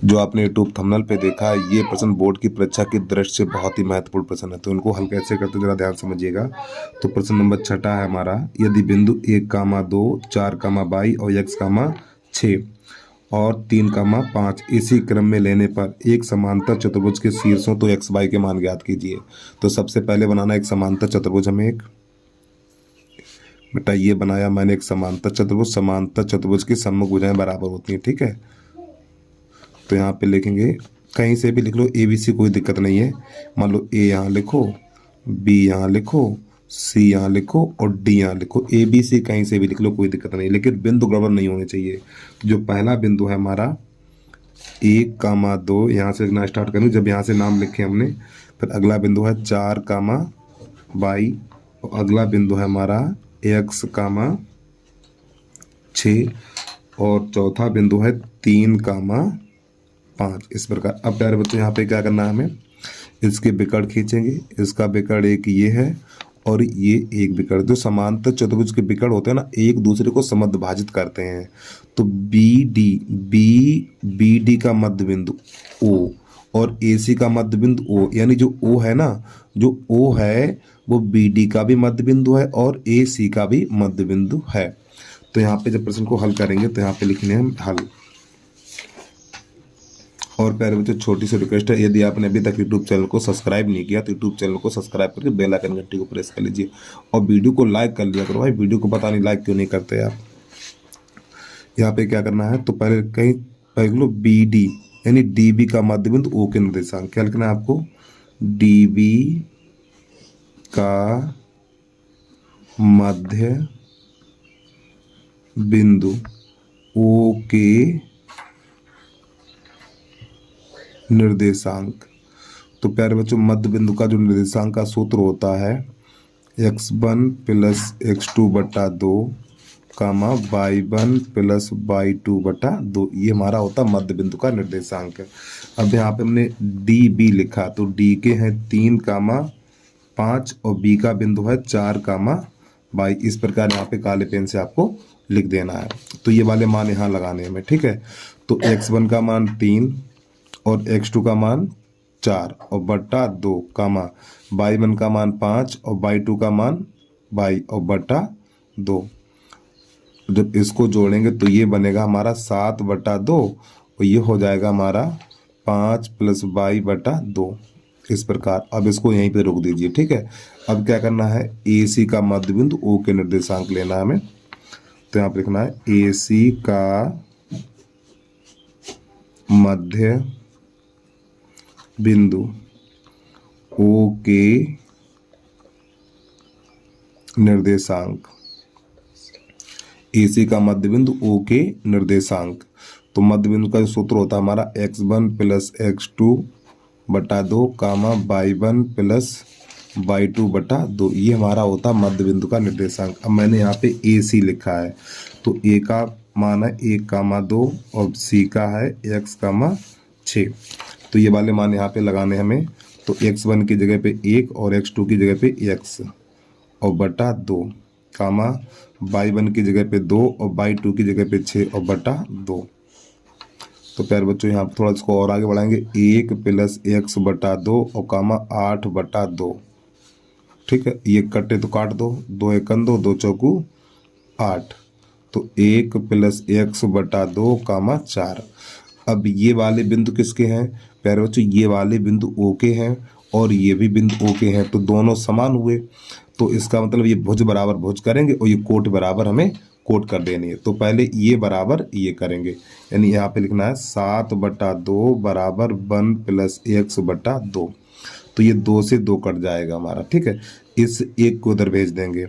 जो आपने YouTube thumbnail पे देखा है, ये प्रश्न बोर्ड की परीक्षा की दृष्टि से बहुत ही महत्वपूर्ण प्रश्न है। तो इनको हल कैसे करते हैं जरा ध्यान समझिएगा। तो प्रश्न नंबर 6 है हमारा, यदि बिंदु 1, 2, 4, 22 और x, 6 और 3, 5 इसी क्रम में लेने पर एक समांतर चतुर्भुज के शीर्षों तो x y के मान ज्ञात कीजिए। तो सबसे पहले बनाना एक समांतर चतुर्भुज, हमें एक बेटा ये बनाया मैंने एक समांतर चतुर्भुज। समांतर चतुर्भुज की सम्मुख भुजाएं बराबर होती हैं, ठीक है। तो यहाँ पे लिखेंगे, कहीं से भी लिख लो, ए बी सी, कोई दिक्कत नहीं है। मान लो ए यहाँ लिखो, बी यहाँ लिखो, सी यहाँ लिखो और डी यहाँ लिखो। ए बी सी कहीं से भी लिख लो, कोई दिक्कत नहीं, लेकिन बिंदु गड़बड़ नहीं होने चाहिए। तो जो पहला बिंदु है हमारा 1, 2, यहाँ से लिखना स्टार्ट करूँ जब यहाँ से नाम लिखे हमने। फिर अगला बिंदु है 4, 22 और अगला बिंदु है हमारा x, 6 और चौथा बिंदु है 3, 5 इस प्रकार। अब प्यारे बच्चों यहाँ पे क्या करना है, हमें इसके विकर्ण खींचेंगे। इसका विकर्ण एक ये है और ये एक विकर्ण। जो समांतर चतुर्भुज के विकर्ण होते हैं ना, एक दूसरे को समद्विभाजित करते हैं। तो बी डी का मध्य बिंदु ओ और ए सी का मध्य बिंदु ओ, यानी जो ओ है ना, जो ओ है वो बी डी का भी मध्य बिंदु है और ए सी का भी मध्य बिंदु है। तो यहाँ पे जब प्रश्न को हल करेंगे तो यहाँ पे लिखने हैं हल। और प्यारे बच्चों, छोटी सी रिक्वेस्ट है, यदि आपने अभी तक यूट्यूब चैनल को सब्सक्राइब नहीं किया तो यूट्यूब चैनल को सब्सक्राइब करके बेल आइकन घंटी को प्रेस कर लीजिए और वीडियो को लाइक कर लिया करो। भाई वीडियो को पता नहीं लाइक क्यों नहीं करते आप। यहाँ पे क्या करना है, तो पहले लो बी डी यानी डी बी का मध्य बिंदु ओ के निर्देशांक। क्या लिखना है आपको, डी बी का मध्य बिंदु ओ के निर्देशांक। तो प्यारे बच्चों, मध्य बिंदु का जो निर्देशांक का सूत्र होता है x1 + x2/2, y1 + y2/2, ये हमारा होता है मध्य बिंदु का निर्देशांक। अब यहाँ पे हमने डी बी लिखा, तो डी के हैं 3, 5 और बी का बिंदु है 4, इस प्रकार यहाँ पे काले पेन से आपको लिख देना है। तो ये वाले मान यहाँ लगाने हैं, ठीक है। तो x1 का मान 3 और x2 का मान 4 और बट्टा 2, y1 का मान 5 और y2 का मान और बट्टा 2। जब इसको जोड़ेंगे तो ये बनेगा हमारा 7/2 और ये हो जाएगा हमारा 5 + y/2 इस प्रकार। अब इसको यहीं पे रोक दीजिए, ठीक है। अब क्या करना है, ए सी का मध्य बिंदु ओ के निर्देशांक लेना है हमें। तो यहाँ पे लिखना है ए सी का मध्य बिंदु ओ के निर्देशांक। AC का मध्य बिंदु O के निर्देशांक। तो मध्य बिंदु का जो सूत्र होता है हमारा x1 + x2/2, y1 + y2/2, ये हमारा होता है मध्य बिंदु का निर्देशांक। अब मैंने यहाँ पे AC लिखा है, तो A का मान है 1, 2 और C का है x, 6। तो ये वाले मान यहाँ पे लगाने हमें। तो x1 की जगह पे 1 और x2 की जगह पे x और बटा 2, y1 की जगह पे 2 और y2 की जगह पे 6 और बटा 2। तो प्यारे बच्चों, यहाँ पे थोड़ा इसको और आगे बढ़ाएंगे, 1 + x/2 और 8/2, ठीक है। ये कटे तो काट दो, 2 एकम 2, 2 चौकू 8। तो 1 + x/2, 4। अब ये वाले बिंदु किसके हैं प्यारे बच्चों, ये वाले बिंदु ओ के हैं और ये भी बिंदु ओ के हैं, तो दोनों समान हुए। तो इसका मतलब ये भुज बराबर भुज करेंगे और ये कोट बराबर हमें कोट कर देनी है। तो पहले ये बराबर ये करेंगे, यानी यहाँ पे लिखना है 7/2 = 1 + x/2। तो ये 2 से 2 कट जाएगा हमारा, ठीक है। इस एक को उधर भेज देंगे,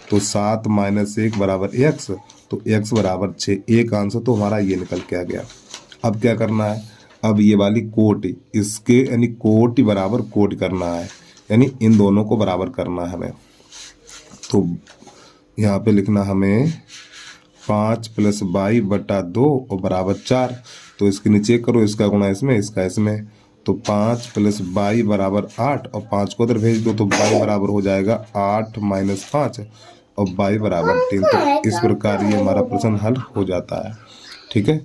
तो 7 - 1 = x, तो x = 6। एक आंसर तो हमारा ये निकल के आ गया। अब क्या करना है, अब ये वाली कोट इसके यानी कोट बराबर कोट करना है, यानी इन दोनों को बराबर करना है हमें। तो यहाँ पे लिखना हमें 5 + y/2 और बराबर 4। तो इसके नीचे करो, इसका गुणा इसमें, इसका इसमें। तो 5 + y = 8 और 5 को उधर भेज दो, तो y बराबर हो जाएगा 8 - 5 और y = 3। तो इस प्रकार ये हमारा प्रश्न हल हो जाता है, ठीक है।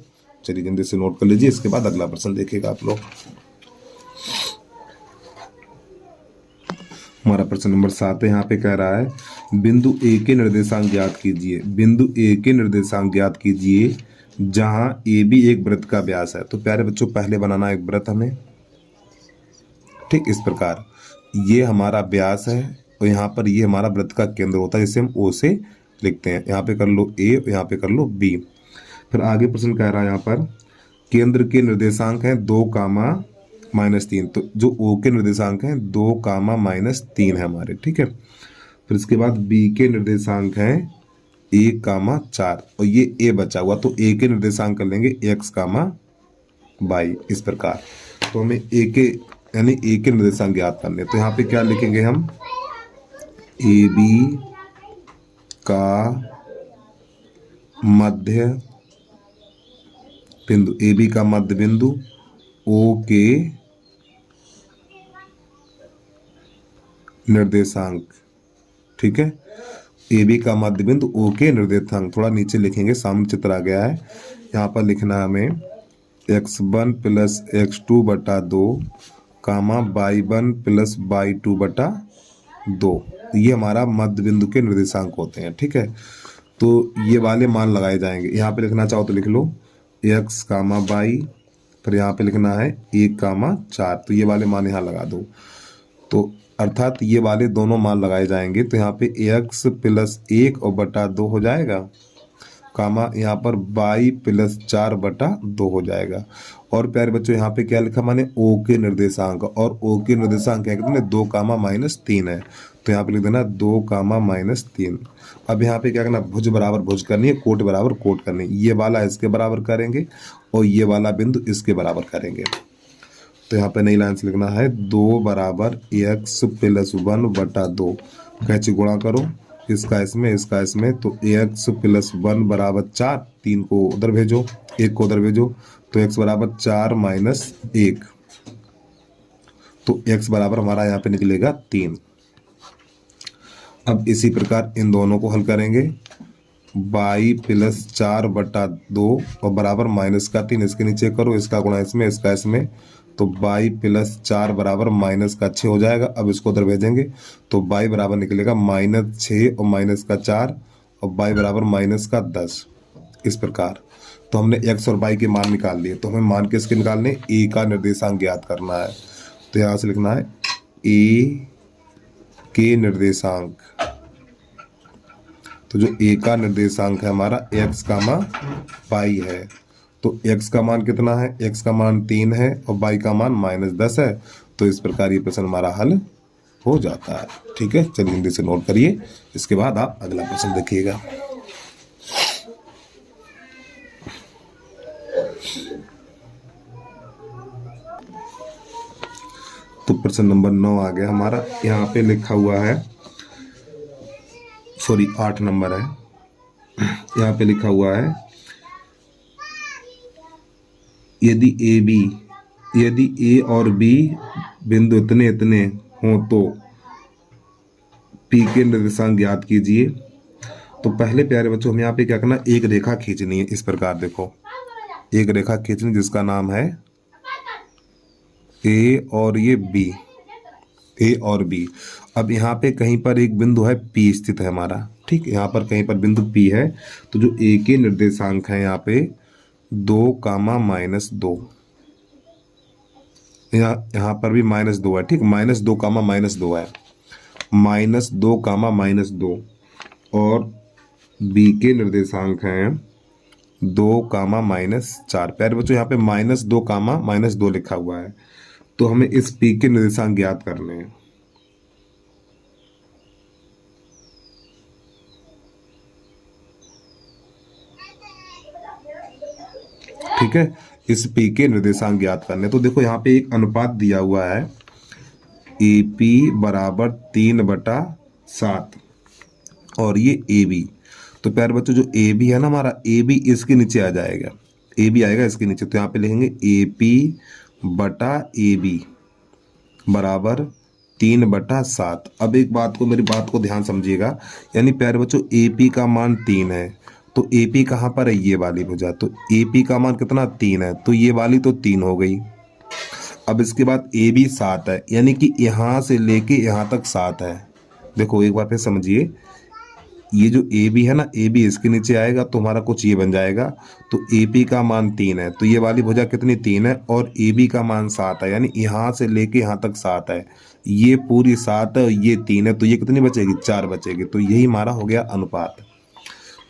चलिए जल्दी से नोट कर लीजिए, इसके बाद अगला प्रश्न देखिएगा आप लोग। हमारा प्रश्न नंबर 7 है। यहाँ पे कह रहा है बिंदु ए के निर्देशांक ज्ञात कीजिए। बिंदु ए के निर्देशांक ज्ञात कीजिए जहां ए बी एक वृत्त का व्यास है। तो प्यारे बच्चों पहले बनाना एक वृत्त हमें, ठीक इस प्रकार ये हमारा व्यास है और यहाँ पर ये हमारा वृत्त का केंद्र होता है, जिसे हम ओ से लिखते हैं। यहाँ पे कर लो ए और यहाँ पे कर लो बी। फिर आगे प्रश्न कह रहा है यहाँ पर केंद्र के निर्देशांक हैं 2, -3। तो जो ओ के निर्देशांक हैं 2, -3 है हमारे, ठीक है। फिर इसके बाद बी के निर्देशांक हैं 1, 4 और ये ए बचा हुआ, तो ए के निर्देशांक कर लेंगे x, y इस प्रकार। तो हमें ए के यानी ए के निर्देशांक ज्ञात करने, तो यहाँ पे क्या लिखेंगे हम, ए बी का मध्य बिंदु, ए बी का मध्य बिंदु ओ के निर्देशांक, ठीक है। ए बी का मध्य बिंदु ओ के निर्देशांक, थोड़ा नीचे लिखेंगे, सामने चित्र आ गया है। यहाँ पर लिखना है हमें x1 + x2/2, y1 + y2/2। ये हमारा मध्य बिंदु के निर्देशांक होते हैं, ठीक है। तो ये वाले मान लगाए जाएंगे। यहाँ पे लिखना चाहो तो लिख लो x, y, फिर यहाँ पे लिखना है 1, 4। तो ये वाले मान यहाँ लगा दो, तो अर्थात ये वाले दोनों मान लगाए जाएंगे। तो यहाँ पे x + 1 और बटा 2 हो जाएगा, कामा यहाँ पर y + 4/2 हो जाएगा। और प्यारे बच्चों यहाँ पे क्या लिखा माने o के निर्देशांक, और o के निर्देशांक क्या कितने 2, -3 है। तो यहाँ पे लिख देना 2, -3। अब यहाँ पे क्या करना, भुज बराबर भुज करनी है, कोट बराबर कोट करनी है। ये वाला इसके बराबर करेंगे और ये वाला बिंदु इसके बराबर करेंगे। तो यहाँ पे नई लाइन से लिखना है 2 = x + 1/2। कैसे गुणा करो, इसका इसमें इसका इसमें, तो x + 1 = 4, 3 को उधर भेजो, 1 को उधर भेजो, तो x = 4 - 1, तो x बराबर हमारा यहाँ पे निकलेगा 3। अब इसी प्रकार इन दोनों को हल करेंगे, y + 4/2 और बराबर -3, इसके नीचे करो, इसका गुणा इसमें इसका इसमें, तो y + 4 बराबर -6 हो जाएगा। अब इसको उधर भेजेंगे तो y बराबर निकलेगा -6 और -4 और y बराबर -10 इस प्रकार। तो हमने x और y के मान निकाल लिए। तो हमें मान किसके निकालने, a का निर्देशांक ज्ञात करना है। तो यहाँ से लिखना है a के निर्देशांक। तो जो a का निर्देशांक है हमारा x, y है। तो x का मान कितना है, x का मान 3 है और y का मान -10 है। तो इस प्रकार ये प्रश्न हमारा हल हो जाता है, ठीक है। चलिए हिंदी से नोट करिए, इसके बाद आप अगला प्रश्न देखिएगा। तो प्रश्न नंबर 9 आ गया हमारा। यहाँ पे लिखा हुआ है, सॉरी 8 नंबर है। यहाँ पे लिखा हुआ है यदि ए और बी बिंदु इतने इतने हों तो पी के निर्देशांक ज्ञात कीजिए। तो पहले प्यारे बच्चों हमें यहाँ पे क्या करना, एक रेखा खींचनी है। इस प्रकार देखो, एक रेखा खींचनी जिसका नाम है ए और ये बी, ए और बी। अब यहाँ पे कहीं पर एक बिंदु है पी स्थित है हमारा, ठीक। यहाँ पर कहीं पर बिंदु पी है। तो जो ए के निर्देशांक है यहाँ पे 2, -2, यहाँ पर भी -2 है, ठीक। -2, -2 है, -2, -2। और बी के निर्देशांक हैं 2, -4। प्यारे बच्चों यहाँ पे -2, -2 लिखा हुआ है। तो हमें इस पी के निर्देशांक ज्ञात करने हैं। ठीक है, इस पी के निर्देशांक ज्ञात करने। तो देखो यहाँ पे एक अनुपात दिया हुआ है, ए पी बराबर 3/7 और ये ए बी। तो प्यारे बच्चों जो ए बी है ना हमारा, ए बी इसके नीचे आ जाएगा, ए बी आएगा इसके नीचे। तो यहाँ पे लिखेंगे ए पी बटा ए बी बराबर 3/7। अब एक बात को, मेरी बात को ध्यान समझिएगा, यानी प्यारे बच्चों ए पी का मान 3 है, तो ए पी कहाँ पर है, ये वाली भुजा, तो ए पी का मान कितना 3 है, तो ये वाली तो 3 हो गई। अब इसके बाद ए बी 7 है, यानी कि यहाँ से लेके यहाँ तक 7 है। देखो एक बार फिर समझिए, ये जो ए बी है ना, ए बी इसके नीचे आएगा तो हमारा कुछ ये बन जाएगा। तो ए पी का मान 3 है, तो ये वाली भुजा कितनी 3 है, और ए बी का मान 7 है, यानी यहाँ से लेके यहाँ तक 7 है। ये पूरी 7 है, ये 3 है, तो ये कितनी बचेगी, 4 बचेगी। तो यही हमारा हो गया अनुपात।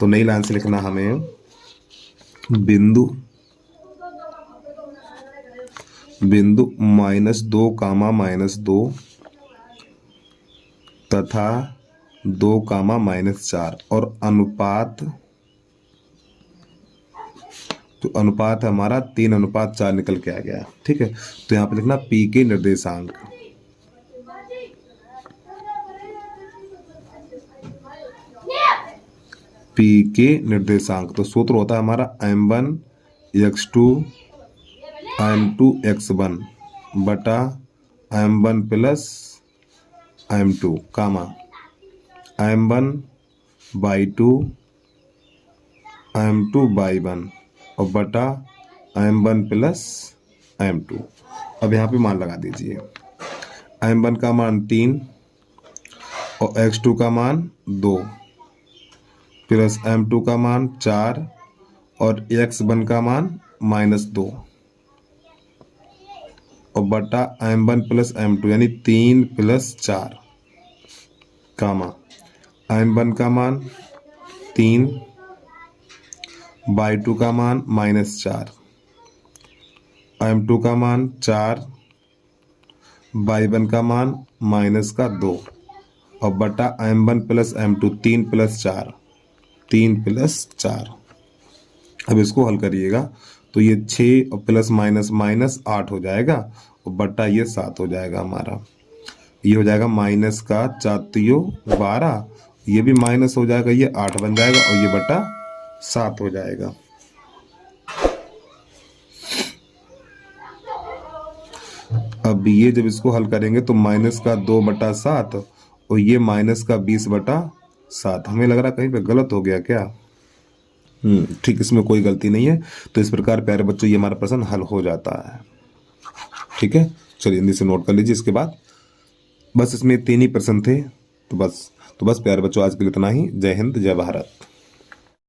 तो नई लाइन से लिखना हमें, बिंदु -2 -2 तथा 2 -4 और अनुपात, तो अनुपात है हमारा 3:4 निकल के आ गया। ठीक है, तो यहाँ पे लिखना पी के निर्देशांक, पी के निर्देशांक, तो सूत्र होता है हमारा m1 x2 m2 x1 बटा m1 plus m2 comma m1 by 2 m2 by 1 और बटा m1 प्लस m2। अब यहाँ पे मान लगा दीजिए, m1 का मान 3 और x2 का मान 2 प्लस m2 का मान 4 और x1 का मान -2 और बटा m1 प्लस m2 यानी 3 + 4 कामा m1 का मान 3 बाई 2 का मान -4, m2 का मान 4 बाई 1 का मान -2 और बटा m1 प्लस m2 3 + 4 3 + 4। अब इसको हल करिएगा तो ये 6 और प्लस माइनस माइनस 8 हो जाएगा और बटा ये 7 हो जाएगा हमारा। ये हो जाएगा माइनस का 4 12, ये भी माइनस हो जाएगा, ये 8 बन जाएगा और ये बटा 7 हो जाएगा। अब ये जब इसको हल करेंगे तो माइनस का 2/7 और ये माइनस का 20/7। हमें लग रहा कहीं पे गलत हो गया क्या? ठीक, इसमें कोई गलती नहीं है। तो इस प्रकार प्यारे बच्चों ये हमारा प्रश्न हल हो जाता है। ठीक है, चलिए हिंदी से नोट कर लीजिए। इसके बाद बस इसमें 3 ही प्रश्न थे। तो बस प्यारे बच्चों आज के लिए इतना ही। जय हिंद, जय भारत।